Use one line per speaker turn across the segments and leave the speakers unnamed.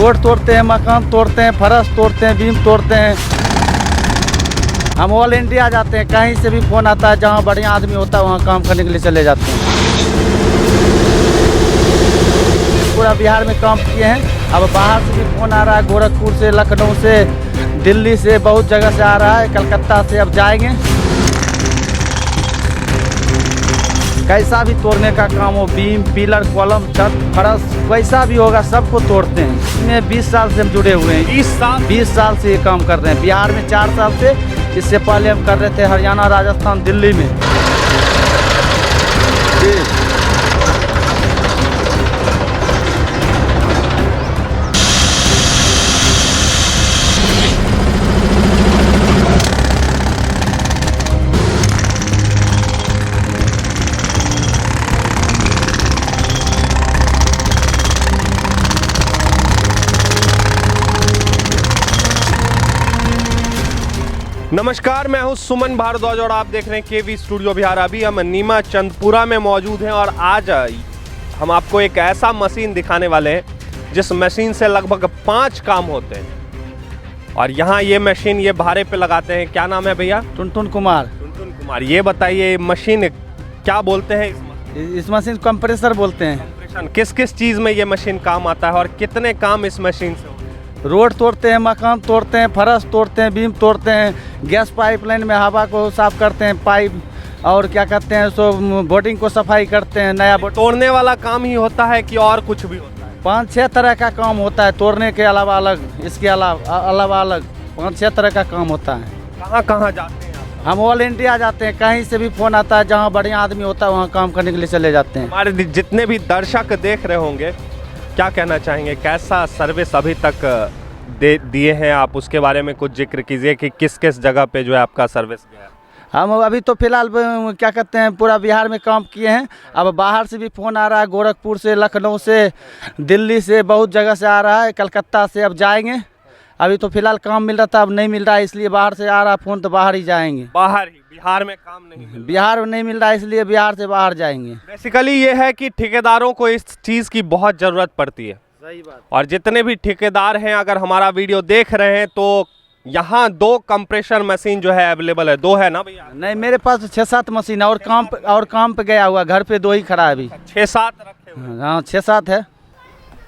Road तोड़ते हैं, मकान तोड़ते हैं, फरस तोड़ते हैं, बीम तोड़ते हैं। हम ऑल इंडिया जाते हैं, कहीं से भी फ़ोन आता है, जहाँ बढ़िया आदमी होता है वहाँ काम करने के लिए चले जाते हैं। पूरा बिहार में काम किए हैं। अब बाहर से भी फ़ोन आ रहा है, गोरखपुर से, लखनऊ से, दिल्ली से, बहुत जगह से आ रहा है, कलकत्ता से। अब जाएंगे, कैसा भी तोड़ने का काम हो, बीम, पिलर, कॉलम, छत, फरस, कैसा भी होगा सबको तोड़ते हैं। इसमें 20 साल से हम जुड़े हुए हैं। 20 साल से ये काम कर रहे हैं। बिहार में 4 साल से, इससे पहले हम कर रहे थे हरियाणा, राजस्थान, दिल्ली में।
नमस्कार, मैं हूं सुमन भारद्वाज और आप देख रहे हैं केवी स्टूडियो बिहार। अभी हम नीमा चंदपुरा में मौजूद हैं और आज हम आपको एक ऐसा मशीन दिखाने वाले हैं जिस मशीन से लगभग 5 काम होते हैं। और यहाँ ये मशीन ये भारे पे लगाते हैं। क्या नाम है भैया?
टुनटुन कुमार।
टुनटुन कुमार, ये बताइए मशीन क्या बोलते हैं?
इस मशीन कंप्रेसर बोलते हैं।
कंप्रेशन किस किस चीज़ में ये मशीन काम आता है और कितने काम इस मशीन से?
रोड तोड़ते हैं, मकान तोड़ते हैं, फरस तोड़ते हैं, बीम तोड़ते हैं, गैस पाइपलाइन में हवा को साफ करते हैं, पाइप, और क्या कहते हैं सो बोर्डिंग को सफाई करते हैं। नया
तोड़ने वाला काम ही होता है कि और कुछ भी होता है?
5-6 तरह का काम होता है, तोड़ने के अलावा अलग, इसके अलावा अलग 5-6 तरह का काम होता है।
कहाँ कहाँ जाते हैं आप?
हम ऑल इंडिया जाते हैं, कहीं से भी फ़ोन आता है, जहाँ बढ़िया आदमी होता है वहाँ काम करने के लिए चले जाते हैं।
हमारे जितने भी दर्शक देख रहे होंगे, क्या कहना चाहेंगे? कैसा सर्विस अभी तक दिए हैं आप, उसके बारे में कुछ जिक्र कीजिए कि किस किस जगह पे जो है आपका सर्विस गया?
हम अभी तो फिलहाल क्या कहते हैं पूरा बिहार में काम किए हैं। अब बाहर से भी फ़ोन आ रहा है, गोरखपुर से, लखनऊ से, दिल्ली से, बहुत जगह से आ रहा है, कलकत्ता से। अब जाएंगे, अभी तो फिलहाल काम मिल रहा था, अब नहीं मिल रहा है, इसलिए बाहर से आ रहा है फ़ोन, तो बाहर ही जाएंगे।
बाहर ही? बिहार में काम नहीं मिल रहा?
बिहार में नहीं मिल रहा है, इसलिए बिहार से बाहर जाएंगे।
बेसिकली ये है कि ठेकेदारों को इस चीज़ की बहुत ज़रूरत पड़ती है।
सही बात।
और जितने भी ठेकेदार हैं, अगर हमारा वीडियो देख रहे हैं तो यहाँ 2 कंप्रेशर मशीन जो है अवेलेबल है। 2 है ना भैया?
नहीं, मेरे पास 6-7 मशीन है, और काम पे गया हुआ, घर पे 2 ही खड़ा है अभी।
6-7 रखे हुए?
हाँ, 6-7 है।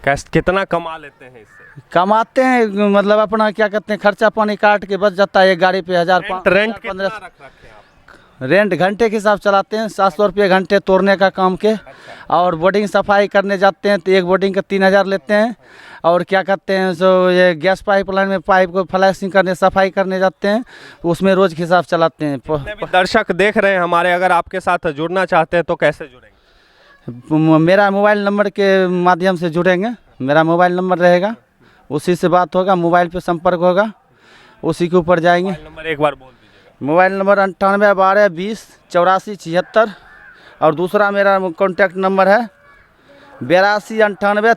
कितना कमा लेते हैं इससे?
कमाते हैं, मतलब अपना क्या कहते हैं खर्चा पानी काट के बच जाता है। एक गाड़ी पे 1000
रेंट कितना रख रखे हैं आप?
रेंट घंटे के हिसाब चलाते हैं, 700 रुपये घंटे तोड़ने का काम के। और बोर्डिंग सफाई करने जाते हैं तो एक बोर्डिंग का 3000 लेते हैं। और क्या कहते हैं सो ये गैस पाइपलाइन में पाइप को फ्लैशिंग करने, सफाई करने जाते हैं, उसमें रोज़ के हिसाब चलाते हैं।
दर्शक देख रहे हैं हमारे, अगर आपके साथ जुड़ना चाहते हैं तो कैसे जुड़ेंगे?
मेरा मोबाइल नंबर के माध्यम से जुड़ेंगे। मेरा मोबाइल नंबर रहेगा, उसी से बात होगा, मोबाइल पे संपर्क होगा, उसी के ऊपर जाएंगे।
नंबर एक बार बोल दीजिए।
Mobile number 98 12 20 84 76। और दूसरा मेरा कॉन्टैक्ट नंबर है 82 98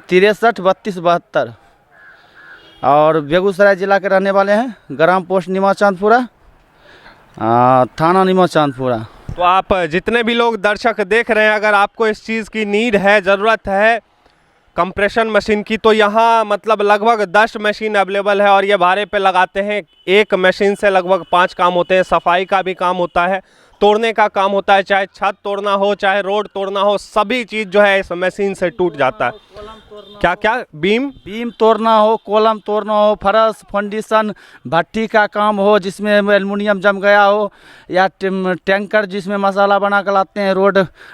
63 32 72। और बेगूसराय ज़िला के रहने वाले हैं, ग्राम पोस्ट नीमा चांदपुरा, थाना नीमा चांदपुरा।
तो आप जितने भी लोग दर्शक देख रहे हैं, अगर आपको इस चीज़ की नीड है, ज़रूरत है कंप्रेशन मशीन की, तो यहाँ मतलब लगभग 10 मशीन अवेलेबल है और ये भाड़े पे लगाते हैं। एक मशीन से लगभग 5 काम होते हैं। सफाई का भी काम होता है, तोड़ने का काम होता है, चाहे छत तोड़ना हो, चाहे रोड तोड़ना हो, सभी चीज़ जो है इस मशीन से टूट जाता है। क्या क्या? बीम
तोड़ना हो, कॉलम तोड़ना हो, फरस, फाउंडेशन, भट्टी का काम हो जिसमें एल्युमिनियम जम गया हो, या टैंकर जिसमें मसाला बना कर लाते हैं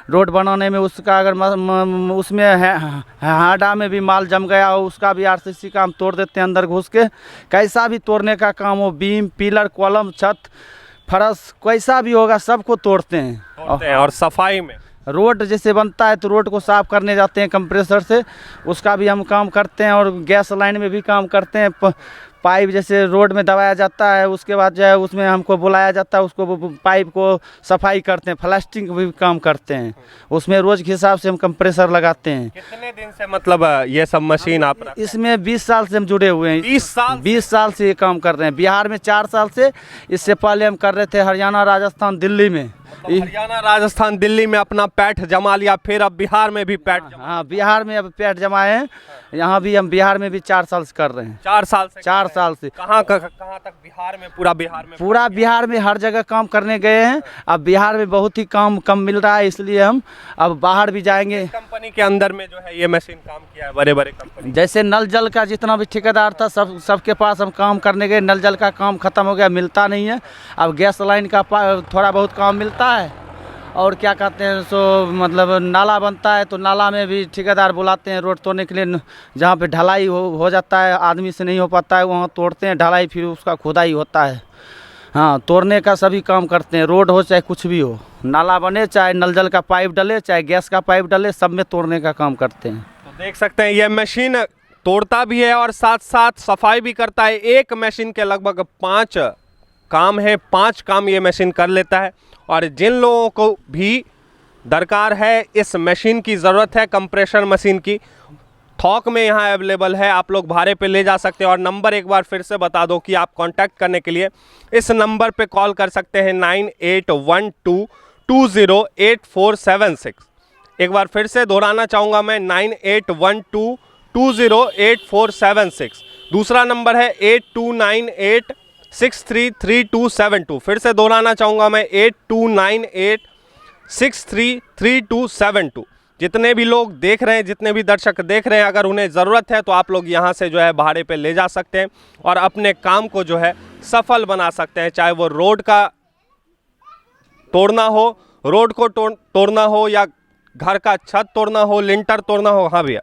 रोड बनाने में, उसका अगर उसमें हाडा में भी माल जम गया हो, उसका भी RCC काम तोड़ देते हैं अंदर घुस के। कैसा भी तोड़ने का काम हो, बीम, पिलर, कॉलम, छत, फरस, कैसा भी होगा सबको तोड़ते हैं।
और सफाई में
रोड जैसे बनता है तो रोड को साफ़ करने जाते हैं कंप्रेसर से, उसका भी हम काम करते हैं। और गैस लाइन में भी काम करते हैं, पाइप जैसे रोड में दबाया जाता है, उसके बाद जो है उसमें हमको बुलाया जाता है, उसको पाइप को सफाई करते हैं, प्लास्टिक भी काम करते हैं, उसमें रोज के हिसाब से हम कंप्रेसर लगाते हैं।
कितने दिन से मतलब ये सब मशीन आप रखते हैं?
इसमें 20 साल से हम जुड़े हुए हैं।
20 साल?
20 साल से ये काम कर रहे हैं। बिहार में 4 साल से, इससे पहले हम कर रहे थे हरियाणा, राजस्थान, दिल्ली में।
हरियाणा, राजस्थान, दिल्ली में अपना पैठ जमा लिया, फिर अब बिहार में भी पैठ जमा।
हाँ, बिहार में अब पेट जमाए हैं। यहाँ भी हम बिहार में भी 4 साल से कर रहे हैं।
4 साल से?
4 साल से।
कहाँ तक बिहार में? पूरा बिहार में?
पूरा बिहार में हर जगह काम करने गए हैं। अब बिहार में बहुत ही काम कम मिल रहा है, इसलिए हम अब बाहर भी जाएंगे।
कंपनी के अंदर में जो है ये मशीन काम किया है? बड़े बड़े कंपनी
जैसे नल जल का जितना भी ठेकेदार था, सबके पास हम काम करने गए। नल जल का काम खत्म हो गया, मिलता नहीं है। अब गैस लाइन का थोड़ा बहुत काम मिलता है। और क्या कहते हैं सो मतलब नाला बनता है, तो नाला में भी ठेकेदार बुलाते हैं रोड तोड़ने के लिए। जहाँ पे ढलाई हो जाता है, आदमी से नहीं हो पाता है, वहाँ तोड़ते हैं ढलाई, फिर उसका खुदाई होता है। हाँ, तोड़ने का सभी काम करते हैं। रोड हो चाहे कुछ भी हो, नाला बने चाहे नल जल का पाइप डले चाहे गैस का पाइप डले, सब में तोड़ने का काम करते हैं।
तो देख सकते हैं ये मशीन तोड़ता भी है और साथ साथ सफाई भी करता है। एक मशीन के लगभग 5 काम है, 5 काम ये मशीन कर लेता है। और जिन लोगों को भी दरकार है, इस मशीन की ज़रूरत है, कंप्रेशर मशीन की, थोक में यहाँ अवेलेबल है। आप लोग भाड़े पे ले जा सकते हैं। और नंबर एक बार फिर से बता दो कि आप कांटेक्ट करने के लिए इस नंबर पे कॉल कर सकते हैं 9812208476। एक बार फिर से दोहराना चाहूँगा मैं, 9812208476। दूसरा नंबर है 8298633272। फिर से दोहराना चाहूँगा मैं, 8298633272। जितने भी लोग देख रहे हैं, जितने भी दर्शक देख रहे हैं, अगर उन्हें ज़रूरत है तो आप लोग यहाँ से जो है भाड़े पे ले जा सकते हैं और अपने काम को जो है सफल बना सकते हैं। चाहे वो रोड का तोड़ना हो, रोड को तोड़ना हो, या घर का छत तोड़ना हो, लिंटर तोड़ना हो। हाँ भैया,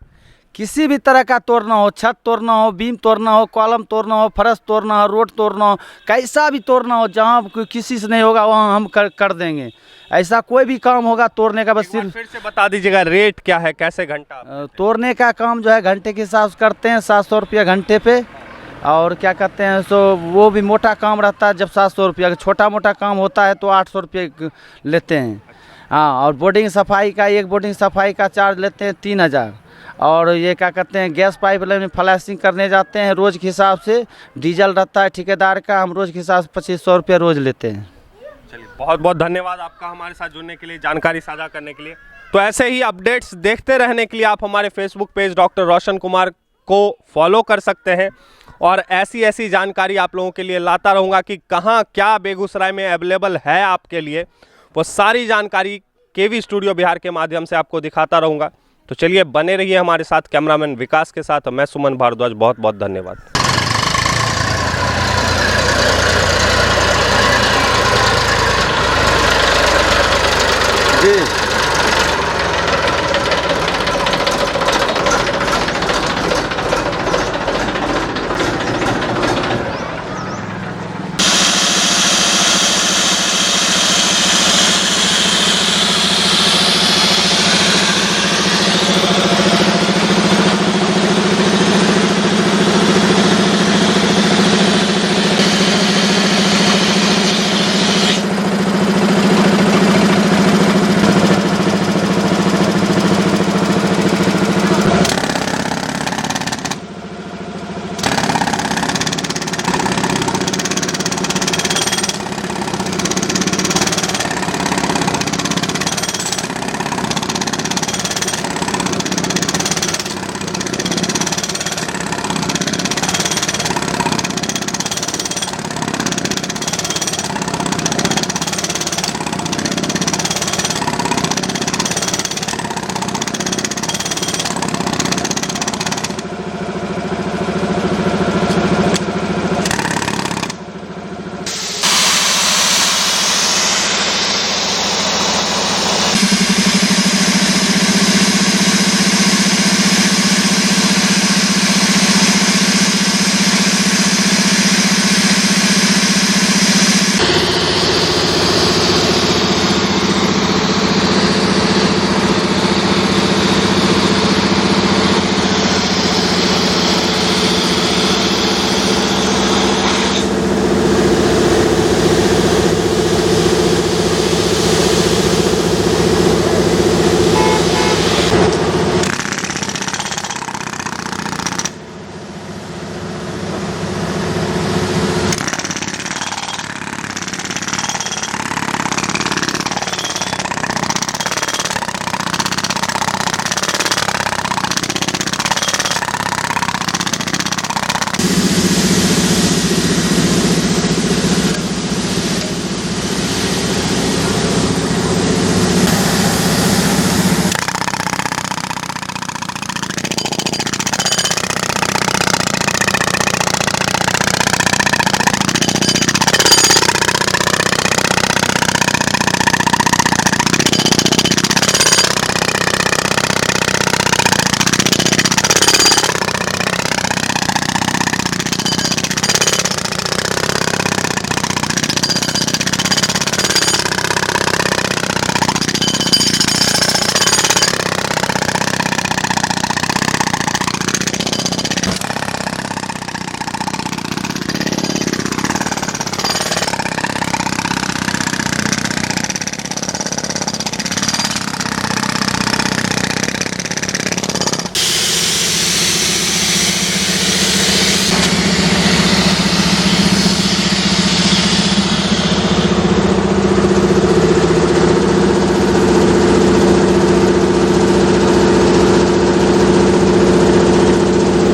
किसी भी तरह का तोड़ना हो, छत तोड़ना हो, बीम तोड़ना हो, कॉलम तोड़ना हो, फर्श तोड़ना हो, रोड तोड़ना हो, कैसा भी तोड़ना हो, जहाँ किसी से नहीं होगा वहाँ हम कर देंगे। ऐसा कोई भी काम होगा तोड़ने का, बस सिर्फ
फिर से बता दीजिएगा रेट क्या है, कैसे घंटा?
तोड़ने का काम जो है घंटे के हिसाब से करते हैं, 700 रुपया घंटे पे। और क्या कहते हैं सो वो भी मोटा काम रहता है जब 700 रुपया, छोटा मोटा काम होता है तो 800 रुपये लेते हैं। हाँ, और बोर्डिंग सफाई का, एक बोर्डिंग सफाई का चार्ज लेते हैं 3000। और ये क्या कहते हैं गैस पाइपलाइन में फ्लैशिंग करने जाते हैं, रोज़ के हिसाब से डीजल रहता है ठेकेदार का, हम रोज़ के हिसाब से 2500 रुपया रोज़ लेते हैं।
चलिए, बहुत बहुत धन्यवाद आपका हमारे साथ जुड़ने के लिए, जानकारी साझा करने के लिए। तो ऐसे ही अपडेट्स देखते रहने के लिए आप हमारे Facebook page doctor Roshan Kumar को फॉलो कर सकते हैं। और ऐसी जानकारी आप लोगों के लिए लाता रहूँगा कि कहाँ क्या बेगूसराय में अवेलेबल है आपके लिए, वो सारी जानकारी केवी स्टूडियो बिहार के माध्यम से आपको दिखाता रहूँगा। तो चलिए, बने रहिए हमारे साथ। कैमरामैन विकास के साथ मैं सुमन भारद्वाज, बहुत बहुत धन्यवाद।
जी।